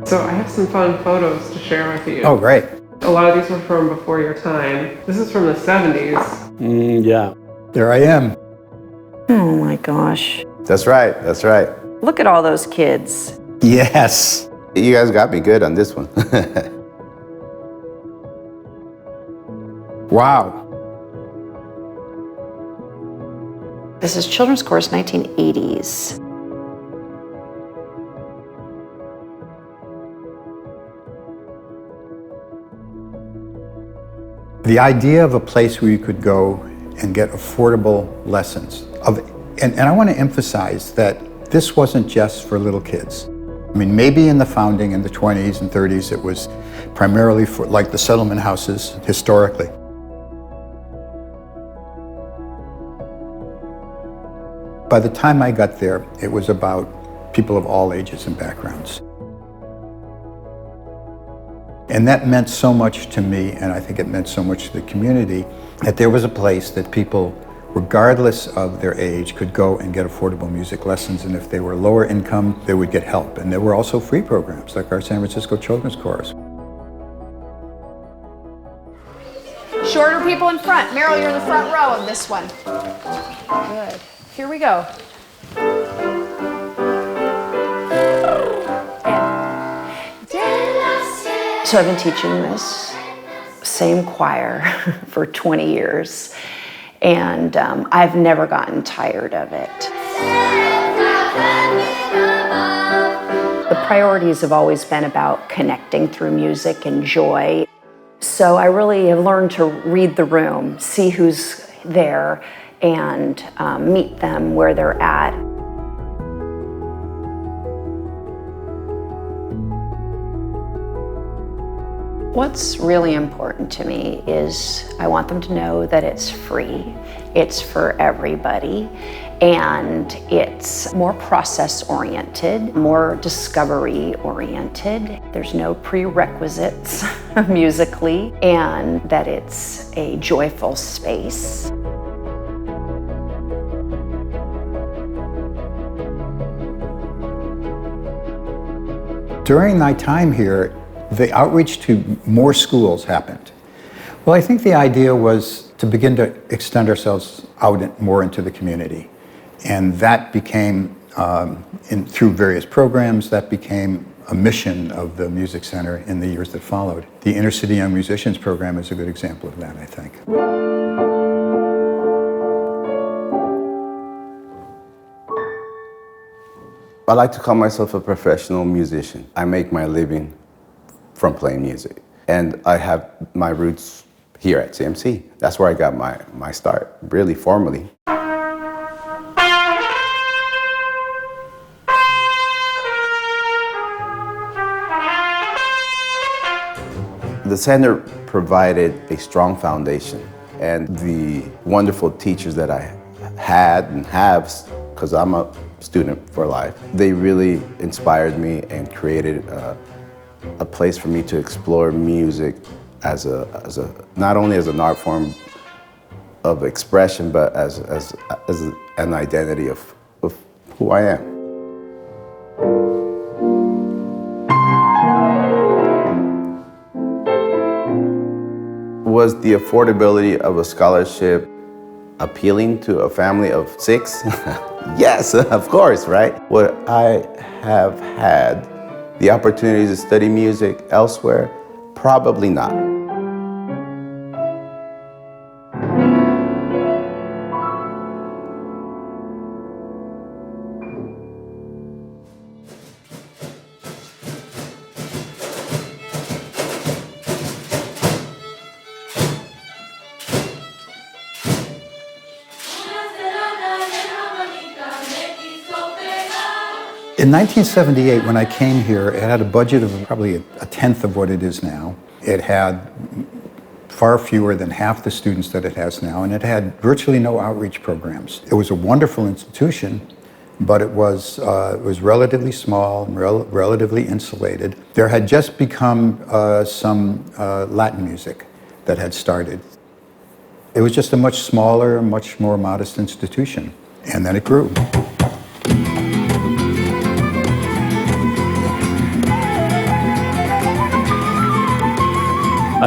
So I have some fun photos to share with you. Oh, great. A lot of these were from before your time. This is from the 70s. Yeah. There I am. Oh my gosh. That's right, that's right. Look at all those kids. Yes. You guys got me good on this one. Wow. This is Children's Chorus 1980s. The idea of a place where you could go and get affordable lessons. And I want to emphasize that this wasn't just for little kids. I mean, maybe in the founding in the 20s and 30s, it was primarily for like the settlement houses historically. By the time I got there, it was about people of all ages and backgrounds. And that meant so much to me, and I think it meant so much to the community, that there was a place that people, regardless of their age, could go and get affordable music lessons. And if they were lower income, they would get help. And there were also free programs, like our San Francisco Children's Chorus. Shorter people in front. Meryl, you're in the front row of this one. Good. Here we go. So I've been teaching this same choir for 20 years, and I've never gotten tired of it. The priorities have always been about connecting through music and joy. So I really have learned to read the room, see who's there, and meet them where they're at. What's really important to me is I want them to know that it's free, it's for everybody, and it's more process-oriented, more discovery-oriented. There's no prerequisites musically, and that it's a joyful space. During my time here, the outreach to more schools happened. Well, I think the idea was to begin to extend ourselves out more into the community. And that became, through various programs, that became a mission of the Music Center in the years that followed. The Inner City Young Musicians program is a good example of that, I think. I like to call myself a professional musician. I make my living from playing music. And I have my roots here at CMC. That's where I got my start, really formally. The center provided a strong foundation, and the wonderful teachers that I had and have, because I'm a student for life, they really inspired me and created a place for me to explore music as not only as an art form of expression, but as an identity of who I am. Was the affordability of a scholarship appealing to a family of 6? Yes, of course, right? Would I have had the opportunity to study music elsewhere? Probably not. In 1978, when I came here, it had a budget of probably a tenth of what it is now. It had far fewer than half the students that it has now, and it had virtually no outreach programs. It was a wonderful institution, but it was relatively small and relatively insulated. There had just become some Latin music that had started. It was just a much smaller, much more modest institution, and then it grew.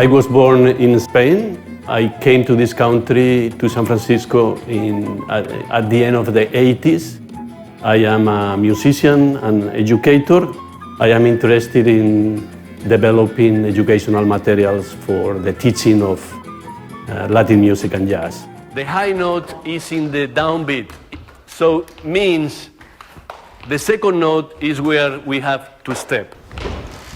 I was born in Spain. I came to this country, to San Francisco, at the end of the 80s. I am a musician and educator. I am interested in developing educational materials for the teaching of Latin music and jazz. The high note is in the downbeat, so means the second note is where we have to step.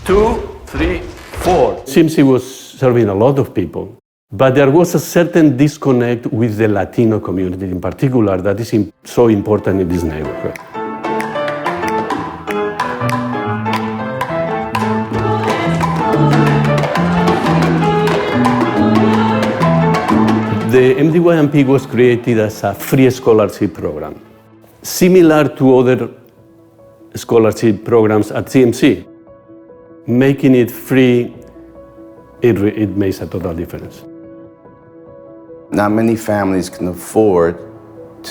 2, 3, 4. CMC was serving a lot of people, but there was a certain disconnect with the Latino community in particular that is so important in this neighborhood. The MDYMP was created as a free scholarship program, similar to other scholarship programs at CMC. Making it free, it makes a total difference. Not many families can afford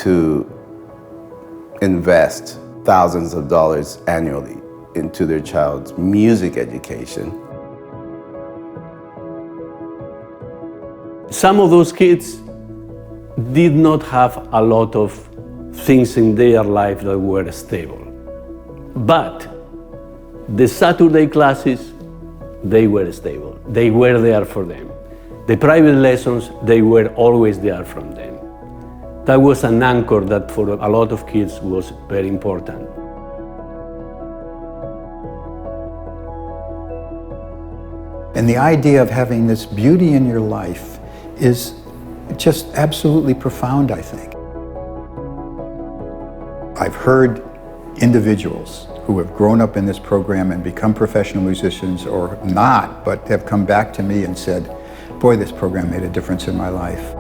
to invest thousands of dollars annually into their child's music education. Some of those kids did not have a lot of things in their life that were stable. But the Saturday classes, they were stable. They were there for them. The private lessons, they were always there from them. That was an anchor that for a lot of kids was very important. And the idea of having this beauty in your life is just absolutely profound, I think. I've heard individuals who have grown up in this program and become professional musicians or not, but have come back to me and said, boy, this program made a difference in my life.